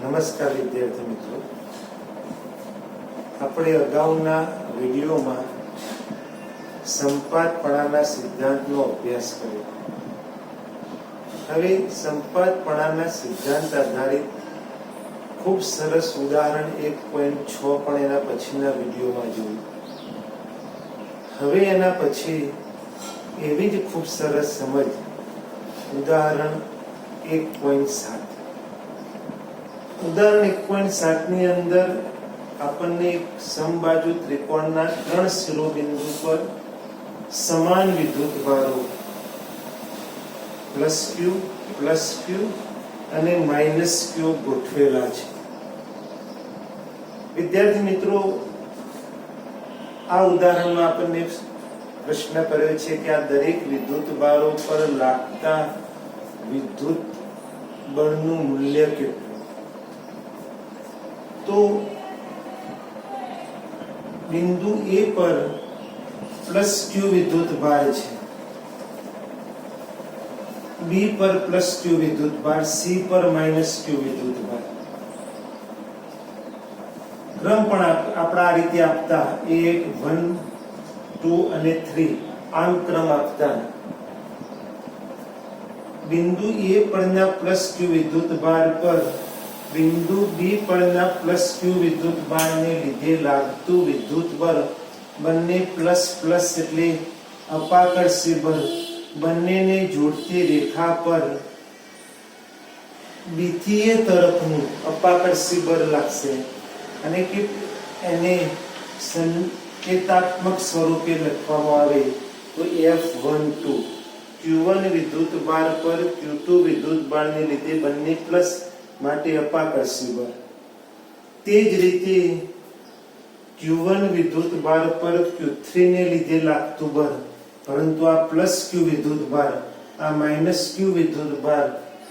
નમસ્કાર વિદ્યાર્થી મિત્રો, આપણે અગાઉના વિડીયોમાં સંપાતપણાના સિદ્ધાંતનો અભ્યાસ કર્યો. હવે સંપાતપણાના સિદ્ધાંત આધારિત ખૂબ સરસ ઉદાહરણ 1.6 પણ એના પછીના વિડીયોમાં જોયું. હવે એના પછી એવી જ ખૂબ સરસ સમજ ઉદાહરણ 1.7. ઉદાહરણ 1.7 ની અંદર આપણને એક સમબાજુ ત્રિકોણના 3 શિરોબિંદુ પર સમાન વિદ્યુત ભારો +Q અને -Q ગોઠવેલા છે. વિદ્યાર્થી મિત્રો, આ ઉદાહરણમાં આપણને પ્રશ્ન કર્યો છે કે આ દરેક વિદ્યુત ભારો પર લાગતા વિદ્યુત બળનું મૂલ્ય કેટલું. તો બિંદુ A પર +Q વિદ્યુત ભાર છે, B પર +Q વિદ્યુત ભાર, C પર -Q વિદ્યુત ભાર. ક્રમ પણ આપણા આ રીતે આપતા 1, 1, 2 અને 3 આમ ક્રમ આપતા બિંદુ A પરના +Q વિદ્યુત ભાર પર બિંદુ B પરના +Q વિદ્યુત ભારને લીધે લાગતું વિદ્યુત બળ બંને પ્લસ એટલે અપાકર્ષી બળ બંનેને જોડતી રેખા પર B થી A તરફનું અપાકર્ષી બળ લાગશે અને કે એને સંકેતાત્મક સ્વરૂપે લખવામાં આવે તો F12 Q1 વિદ્યુત ભાર પર Q2 વિદ્યુત ભારને લીધે બંને પ્લસ માટે અપાકર્ષી બળ. તે જ રીતે Q1 વિદ્યુત ભાર પર Q3 ને લીધે લાગતું બળ, પરંતુ આ +Q વિદ્યુત ભાર આ -Q વિદ્યુત ભાર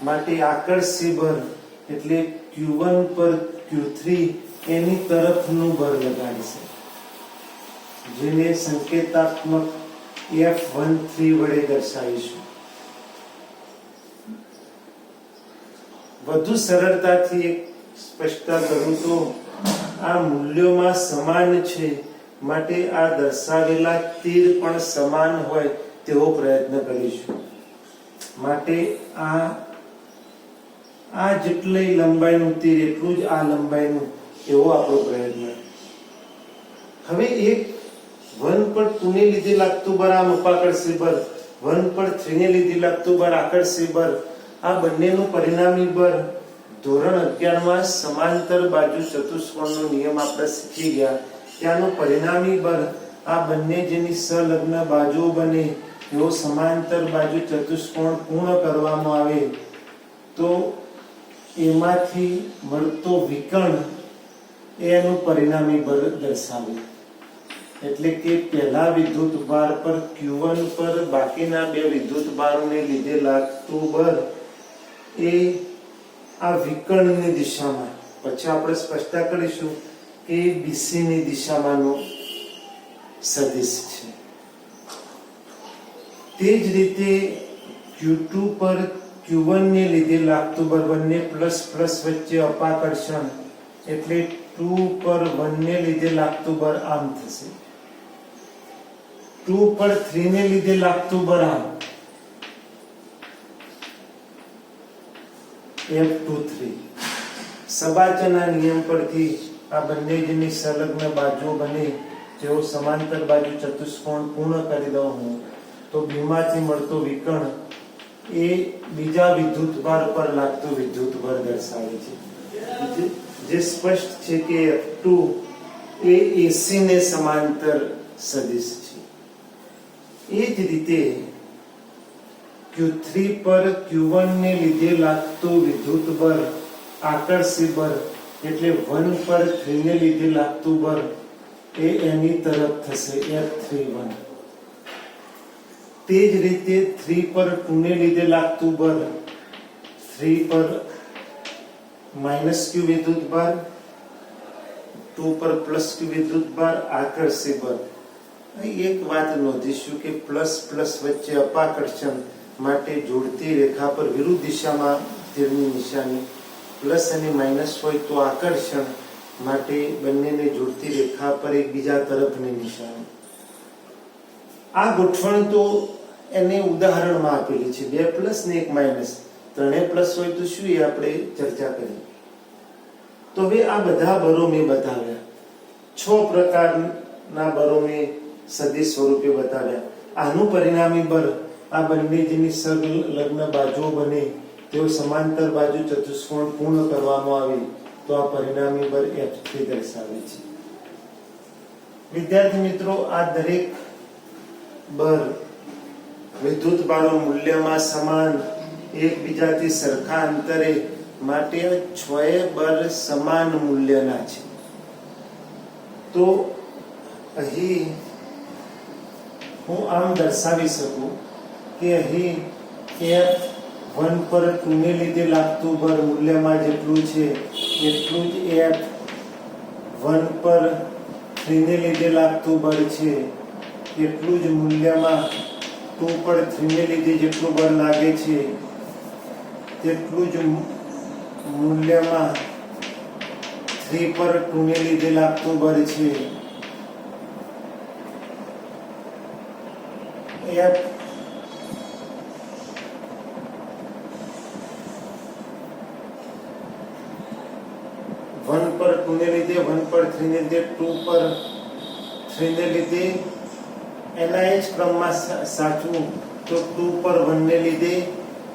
માટે આકર્ષી બળ એટલે Q1 પર Q3 એની તરફનું બળ લગાડશે, જેને સંકેતાત્મક F13 વડે દર્શાવીશું. વધુ સરળતાથી એક સ્પષ્ટતા કરું તો આ મૂલ્યોમાં સમાન છે, માટે આ દર્શાવેલા તીર પણ સમાન હોય તેવો પ્રયત્ન કરીશું. માટે આ જેટલી લંબાઈનું તીર એટલું જ આ લંબાઈનું એવો આપણો પ્રયત્ન. હવે એક 1 પર 2 ને લીધે લાગતું બળ આમ અપાકર્ષી બળ, 1 પર 3 ને લીધે લાગતું બળ આકર્ષી બળ, આ બંનેનું પરિણામી બળ ધોરણ 11 માં સમાંતર બાજુ ચતુષ્કોણનો નિયમ આપણે શીખી ગયા. ત્યાંનું પરિણામી બળ આ બંને જેની સંલગ્ન બાજુઓ બને એવો સમાંતર બાજુ ચતુષ્કોણ પૂર્ણ કરવામાં આવે તો એમાંથી મળતો વિકર્ણ એનું પરિણામી બળ દર્શાવે. એટલે કે પહેલા વિદ્યુત ભાર પર Q1 પર બાકીના બે વિદ્યુત ભારોને લીધે લાગતું બળ એ આ વિકર્ણની દિશામાં, પછી આપણે સ્પષ્ટતા કરીશું કે BC ની દિશામાંનો સદિશ છે. તે જ રીતે Q2 પર Q1 ને લીધે લાગતું બળ બંને પ્લસ વચ્ચે અપાકર્ષણ એટલે 2 પર 1 ને લીધે લાગતું બળ આમ થશે, 2 પર 3 ને લીધે લાગતું બળ આમ F23. સબાચના નિયમ પરથી આ બંને જેની સંલગ્ન બાજુઓ બને જેવો સમાંતર બાજુ ચતુષ્કોણ પૂર્ણ કરી દઉં હું તો બીમાંથી મળતો વિકર્ણ એ બીજા વિદ્યુત ભાર પર લાગતું વિદ્યુત બળ દર્શાવે છે, જે સ્પષ્ટ છે કે F2 એ AC ને સમાંતર સદિશ છે. એ જ રીતે Q3 પર Q1 ને લીધે લાગતું વિદ્યુત બળ આકર્ષી બળ એટલે 1 પર 3 ને લીધે લાગતું બળ એ એની તરફ થશે F31. તે જ રીતે 3 પર 2 ને લીધે લાગતું બળ 3 પર -Q વિદ્યુત ભાર, 2 પર +Q વિદ્યુત ભાર આકર્ષી બળ. એક વાત નોંધીશું કે પ્લસ વચ્ચે અપાકર્ષણ માટે જોડતી રેખા પર વિરુદ્ધ દિશામાં તીરની નિશાની પ્લસ અને માઇનસ હોય તો આકર્ષણ માટે બંનેને જોડતી રેખા પર એકબીજા તરફની નિશાની. આ ગોઠવણ તો એને ઉદાહરણમાં આપેલી છે, 2 પ્લસ ને 1 માઇનસ, ત્રણે પ્લસ હોય તો શું એ આપણે ચર્ચા કરી. તો હવે આ બધા બરો મેં બતાવ્યા, 6 પ્રકારના બરો મેં સદિશ સ્વરૂપે બતાવ્યા. આનું પરિણામી બળ આ બંને જેની સંલગ્ન બાજુઓ બને તેઓ સમાંતર બાજુ ચતુષ્કોણ પૂર્ણ કરવામાં આવે તો આ પરિણામી બળ F3 દર્શાવે છે. વિદ્યાર્થી મિત્રો, આ દરેક બળ વિદ્યુત બાળો મૂલ્યમાં સમાન, એકબીજાથી સરખા અંતરે માટે 6 બળ સમાન મૂલ્યના છે. તો અહીં હું આમ દર્શાવી શકું કે અહીં F1 પર 2 ને લીધે લાગતું બળ મૂલ્યમાં જેટલું છે એટલું જ F1 પર 3 ને લીધે લાગતું બળ છે એટલું જ મૂલ્યમાં 2 પર 3 ને લીધે જેટલું બળ લાગે છે તેટલું જ મૂલ્યમાં 3 પર 2 ને લીધે લાગતું બળ છે. F1 પર 2 ને લીધે, 1 પર 3 ને લીધે, 2 પર 3 ને લીધે, એના એ જ ક્રમમાં સાચવું તો 2 પર 1 ને લીધે,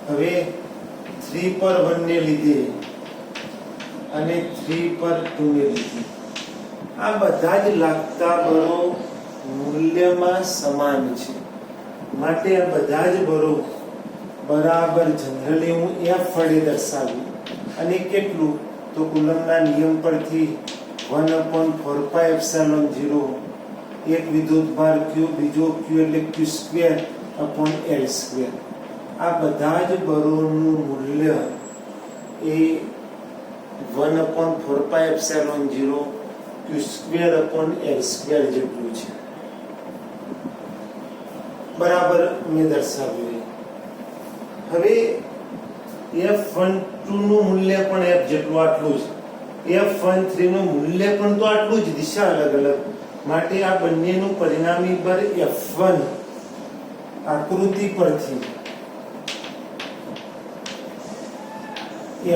હવે 3 પર 1 ને લીધે અને 3 પર 2 ને લીધે આ બધા જ લાગતા બળો મૂલ્યમાં સમાન છે. માટે આ બધા જ બળો બરાબર જનરલી હું F વડે દર્શાવ્યું. અને કેટલું તો કુલમ્બના નિયમ પરથી 1/4πε0 એક વિદ્યુતભાર q, બીજો q એટલે q²/L². આ બધા જ બળોનું મૂલ્ય એ 1/4πε0 q²/L² જેટલું છે. બરાબર મેં દર્શાવ્યું. હવે F12 નું મૂલ્ય પણ F જેટલું આટલું જ, F13 નું મૂલ્ય પણ તો આટલું જ, દિશા અલગ અલગ. માટે આ બંનેનું પરિણામી બળ F1 આકૃતિ પરથી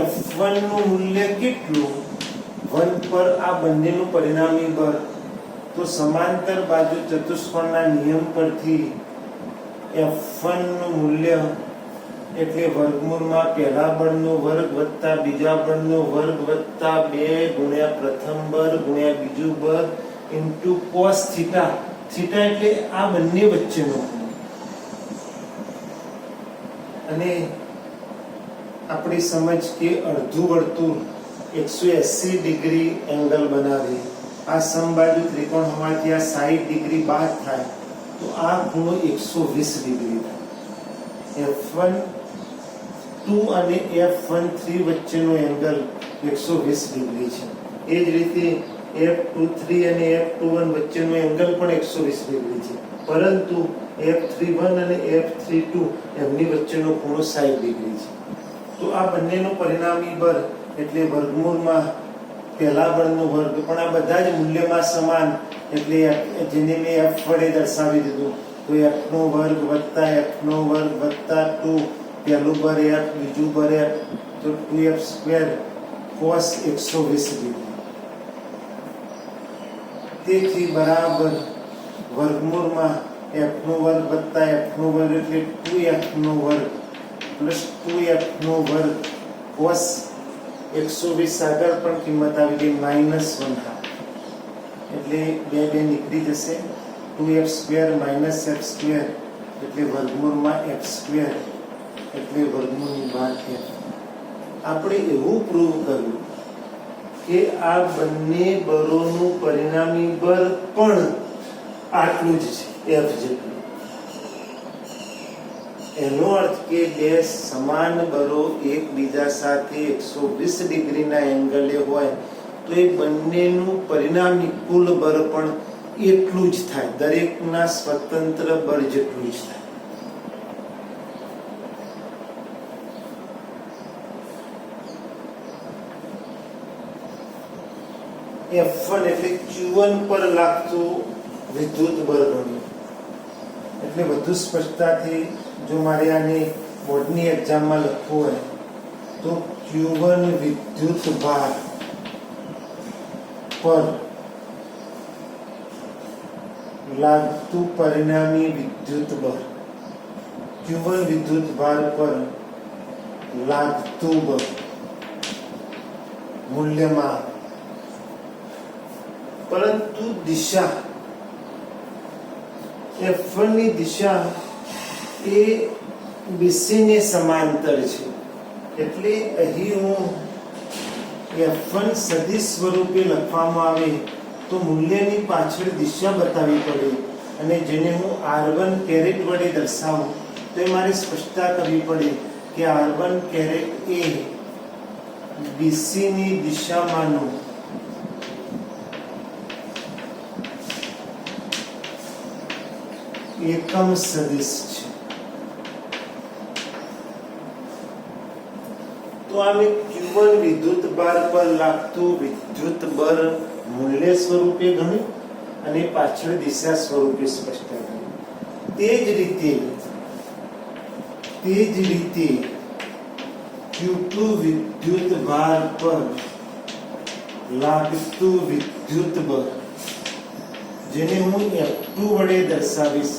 F1 નું મૂલ્ય કેટલું 1 પર આ બંનેનું પરિણામી બળ તો સમાંતર બાજુ ચતુષ્કોણના નિયમ પરથી F1 નું મૂલ્ય એટલે વર્ગમૂળમાં પહેલા બળનો વર્ગ વત્તા બીજા બળનો વર્ગ વત્તા 2 ગુણ્યા પ્રથમ બળ ગુણ્યા બીજું બળ ઇન્ટુ cos થીટા. થીટા એટલે આ બંને વચ્ચેનો ખૂણો. અને આપણી સમજ કે અડધું વર્તુળ 180 ડિગ્રી એંગલ બનાવે, આ સમબાજુ ત્રિકોણ હોવાથી આ 60 ડિગ્રી બાદ થાય તો આ ખૂણો 120 ડિગ્રી થાય. F12 અને F13 વચ્ચેનો એંગલ 120 ડિગ્રી છે. એ જ રીતે F23 અને F21 વચ્ચેનો એંગલ પણ 120 ડિગ્રી છે. પરંતુ F31 અને F32 એમની વચ્ચેનો ખૂણો 60 ડિગ્રી છે. તો આ બંનેનું પરિણામી બળ એટલે વર્ગમૂળમાં પહેલા બળનો વર્ગ પણ આ બધા જ મૂલ્યમાં સમાન, એટલે જેને મેં F વડે દર્શાવી દીધું તો F નો વર્ગ વત્તા F નો વર્ગ વત્તા 2, પહેલું બળ F, બીજું બળ F તો 2F² cos 120 ડિગ્રી. તેથી બરાબર વર્ગમૂળમાં F નો વર્ગ વત્તા F નો વર્ગ એટલે 2F નો વર્ગ પ્લસ 2F નો વર્ગ cos 120 આગળ પણ કિંમત આવી ગઈ -1/2 એટલે 2 નીકળી જશે. 2F² -F² એટલે વર્ગમૂળમાં F² એટલે વર્ગમૂળની બહાર F. આપણે એવું પ્રૂવ કર્યું કે આ બંને બળોનું પરિણામી બળ પણ આટલું જ છે, F જેટલું. એનો અર્થ કે બે સમાન બળો એકબીજા સાથે 120 ડિગ્રીના એંગલે હોય તો એ બંનેનું પરિણામી કુલ બળ પણ એટલું જ થાય, દરેકના સ્વતંત્ર બળ જેટલું જ થાય. F1 એટલે Q1 પર લાગતું વિદ્યુત બળ ગણ્યું. એટલે વધુ સ્પષ્ટતાથી જો મારે આને બોર્ડની એક્ઝામમાં લખવું હોય તો Q1 વિદ્યુત ભાર પર લાગતું પરિણામી વિદ્યુત બળ. Q1 વિદ્યુત ભાર પર લાગતું બળ મૂલ્યમાં, પરંતુ દિશા F1 ની દિશા એ BC ને સમાંતર છે. એટલે અહીં હું F1 સદિશ સ્વરૂપે લખવામાં આવે તો મૂલ્યની પાછળ દિશા બતાવવી પડે, અને જેને હું R1 કેરેટ વડે દર્શાવું તો એ મારે સ્પષ્ટતા કરવી પડે કે R1 કેરેટ એ BC ની દિશામાંનું એકમ સદિશ છે. તો આમે Q1 વિદ્યુત ભાર પર લાગતું વિદ્યુત બળ મૂલ્ય સ્વરૂપે ગણ્યું અને પાછળ દિશા સ્વરૂપે સ્પષ્ટ કર્યું. તે જ રીતે Q2 વિદ્યુત ભાર પર લાગતું વિદ્યુત બળ, જેને હું F2 વડે દર્શાવીશ,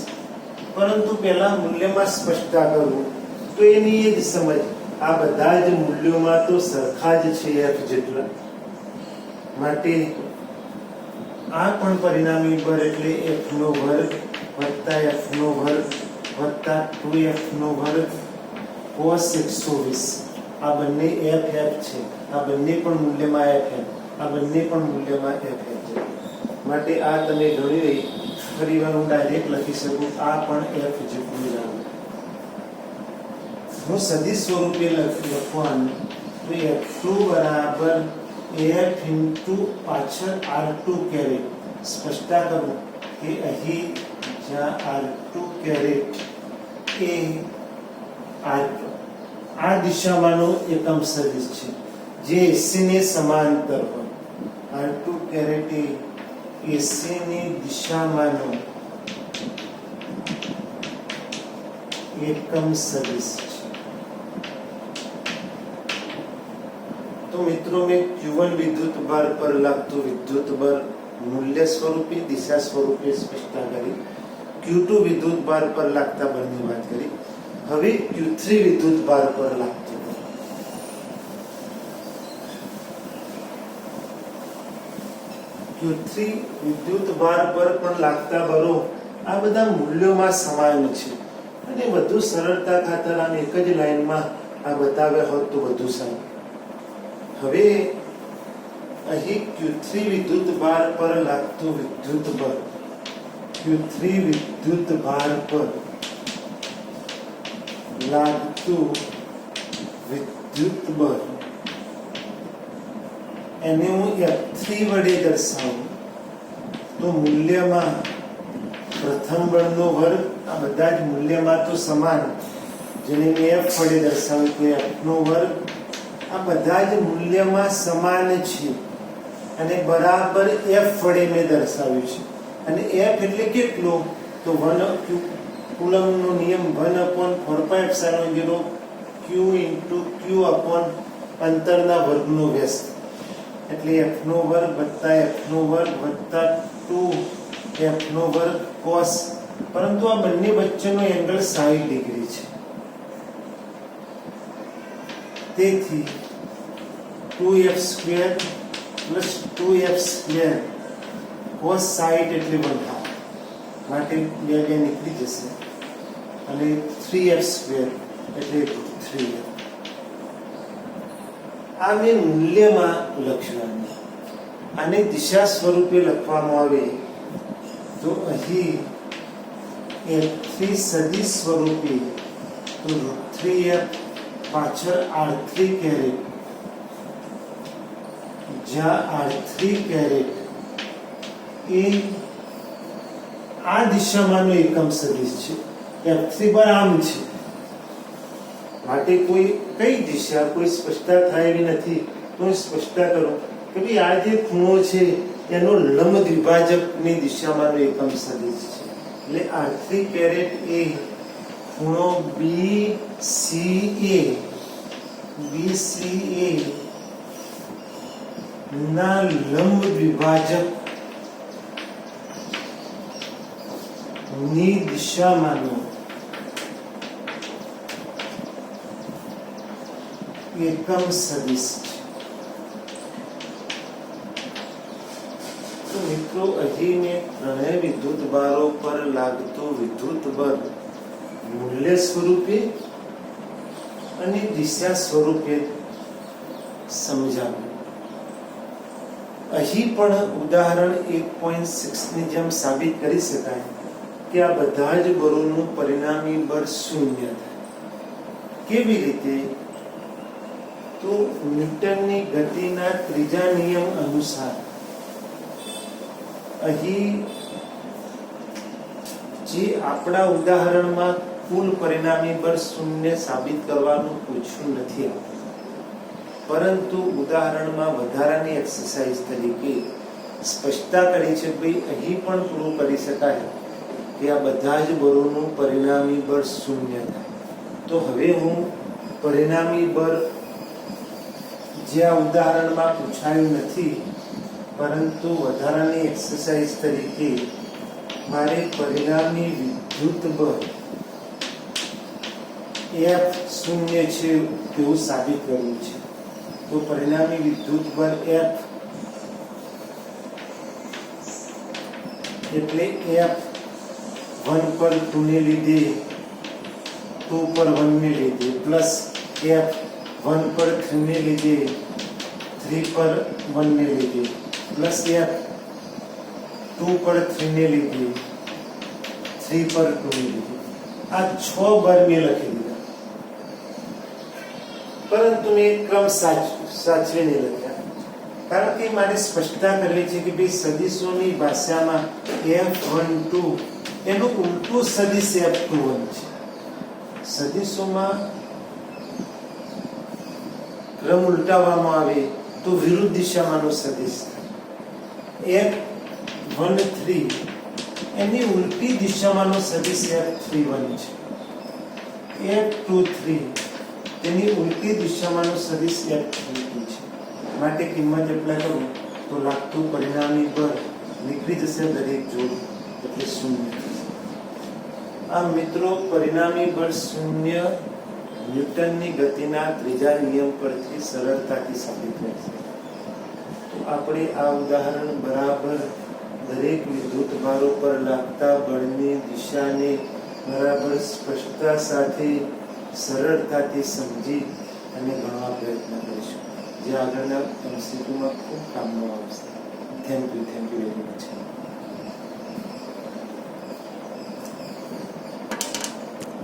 પરંતુ પહેલા મૂલ્યમાં સ્પષ્ટતા કરું તો એની એ જ સમજ. આ બધા જ મૂલ્યોમાં તો સરખા જ છે F જેટલા, માટે આ પણ પરિણામી બળ એટલે F નો વર્ગ વત્તા F નો વર્ગ વત્તા 2F નો વર્ગ cos 120. આ બંને F છે, આ બંને પણ મૂલ્યમાં F, આ બંને પણ મૂલ્યમાં F છે. માટે આ તમે ગણી ફરી વાર હું ડાયરેક્ટ લખી શકું, આ પણ F જેટલું જ આવે. હું સદિશ સ્વરૂપે લખવાનું તો F2 બરાબર F ઇન્ટુ પાછળ R2 કેરેટ. સ્પષ્ટતા કરું કે અહીં જ્યાં R2 કેરેટ એ આ દિશામાંનો એકમ સદિશ છે જે AC ને સમાંતર હોય. R2 કેરેટ એ AC ની દિશામાંનો એકમ સદિશ છે. તો મિત્રો મેં Q1 વિદ્યુત ભાર પર લાગતું વિદ્યુત બળ મૂલ્ય સ્વરૂપે દિશા સ્વરૂપે સ્પષ્ટતા કરી. Q2 વિદ્યુત ભાર પર લાગતા બળની વાત કરી. હવે Q3 વિદ્યુત ભાર પર લાગતું બળ. Q3 વિદ્યુત ભાર પર પણ લાગતા બળો આ બધા મૂલ્યોમાં સમાન છે, અને વધુ સરળતા ખાતર આને એક જ લાઈનમાં આ બતાવ્યા હોત તો વધુ સારું. હવે અહીં Q3 વિદ્યુત ભાર પર લાગતું વિદ્યુત બળ, Q3 વિદ્યુત ભાર પર લાગતું વિદ્યુત બળ એને હું F3 વડે દર્શાવું તો મૂલ્યમાં પ્રથમ બળનો વર્ગ, આ બધા જ મૂલ્યમાં તો સમાન, જેને મેં F વડે દર્શાવ્યું તો F નો વર્ગ, આ બધા જ મૂલ્યમાં સમાન છે અને બરાબર F વડે મેં દર્શાવ્યું છે. અને F એટલે કેટલો તો 1 કુલમ્બનો નિયમ 1/4πε0 Q into Q upon અંતરના વર્ગનો વ્યસ્ત, એટલે F નો વર્ગ વત્તા F નો વર્ગ વત્તા 2F નો વર્ગ cos, પરંતુ આ બંને વચ્ચેનો એંગલ 60 ડિગ્રી છે. તેથી 2F² plus 2F² cos 60 એટલે 1/2, માટે બે નીકળી જશે, અને 3F² એટલે 3F. આ મેં મૂલ્યમાં લખ્યું. આને દિશા સ્વરૂપે લખવામાં આવે તો અહીં F3 સદિશ સ્વરૂપે તો 3F પાછળ R3 કેરેટ, જ્યાં R3 કેરેટ એ આ દિશામાંનો એકમ સદિશ છે. F3 પર આમ છે, માટે કોઈ કઈ દિશા કોઈ સ્પષ્ટતા થાય એવી નથી. તો હું સ્પષ્ટતા કરું કે ભાઈ આ જે ખૂણો છે એનો લંબ દ્વિભાજકની દિશામાંનો એકમ સદિશ છે. એટલે R3 કેરેટ એ ખૂણો BCA ના લંબ દ્વિભાજક ની દિશામાંનો એકમ સદિશ છે. તો મિત્રો અહીં મેં ત્રણેય વિદ્યુત ભારો પર લાગતો વિદ્યુત બળ મૂલ્ય સ્વરૂપે અને દિશા સ્વરૂપે સમજાવ્યું. અહીં પણ ઉદાહરણ 1.6 ની જેમ સાબિત કરી શકાય કે આ બધા જ બળોનું પરિણામી બળ શૂન્ય થાય. કેવી રીતે? તો ન્યૂટનની ગતિના ત્રીજા નિયમ અનુસાર અહીં જે આપણા ઉદાહરણમાં કુલ પરિણામી બળ શૂન્ય સાબિત કરવાનું પૂછ્યું નથી, પરંતુ ઉદાહરણમાં વધારાની એક્સરસાઇઝ તરીકે સ્પષ્ટતા કરી છે. ભાઈ અહીં પણ પ્રૂવ કરી શકાય કે આ બધા જ બળોનું પરિણામી બળ શૂન્ય થાય. તો હવે હું પરિણામી બળ જે આ ઉદાહરણમાં પૂછાયું નથી, પરંતુ વધારાની એક્સરસાઇઝ તરીકે મારે પરિણામી વિદ્યુત બળ F શૂન્ય છે તેવું સાબિત કરવું છે. તો પરિણામી વિદ્યુત બળ F એટલે F 1 પર 2 ને લીધે 2 પર 1 ને લીધે પ્લસ F 1 પર 3 ને લીધે 3 પર 1 ને લીધે પ્લસ F 2 પર 3 ને લીધે 3 પર 2 ને લીધે. આ 6 બળ મેં લખી દીધા, પરંતુ મેં ક્રમ સાચવીને લખ્યા, કારણ કે મારે સ્પષ્ટતા કરવી છે કે ભાઈ સદિશોની ભાષામાં F12 એનું ઉલટું સદિશ F21 છે. સદિશોમાં ક્રમ ઉલટાવવામાં આવે તો વિરુદ્ધ દિશામાંનો સદિશ થાય. F13 એની ઉલટી દિશામાંનો સદિશ F31 છે. F23 તેની ઉલટી દિશામાંનો સદિશ F32 છે. માટે કિંમત એપ્લાય કરું તો લાગતું પરિણામી બળ નીકળી જશે દરેક જોડ, એટલે શૂન્ય. આ મિત્રો પરિણામી બળ શૂન્ય ન્યૂટનની ગતિના ત્રીજા નિયમ પરથી સરળતાથી સાબિત થાય છે. તો આપણે આ ઉદાહરણ બરાબર દરેક વિદ્યુત ભારો પર લાગતા બળની દિશાને બરાબર સ્પષ્ટતા સાથે સરળતાથી સમજી અને ગણવા પ્રયત્ન કરીશું, જે આગળના MCQ માં ખૂબ કામમાં આવશે. Thank you very much.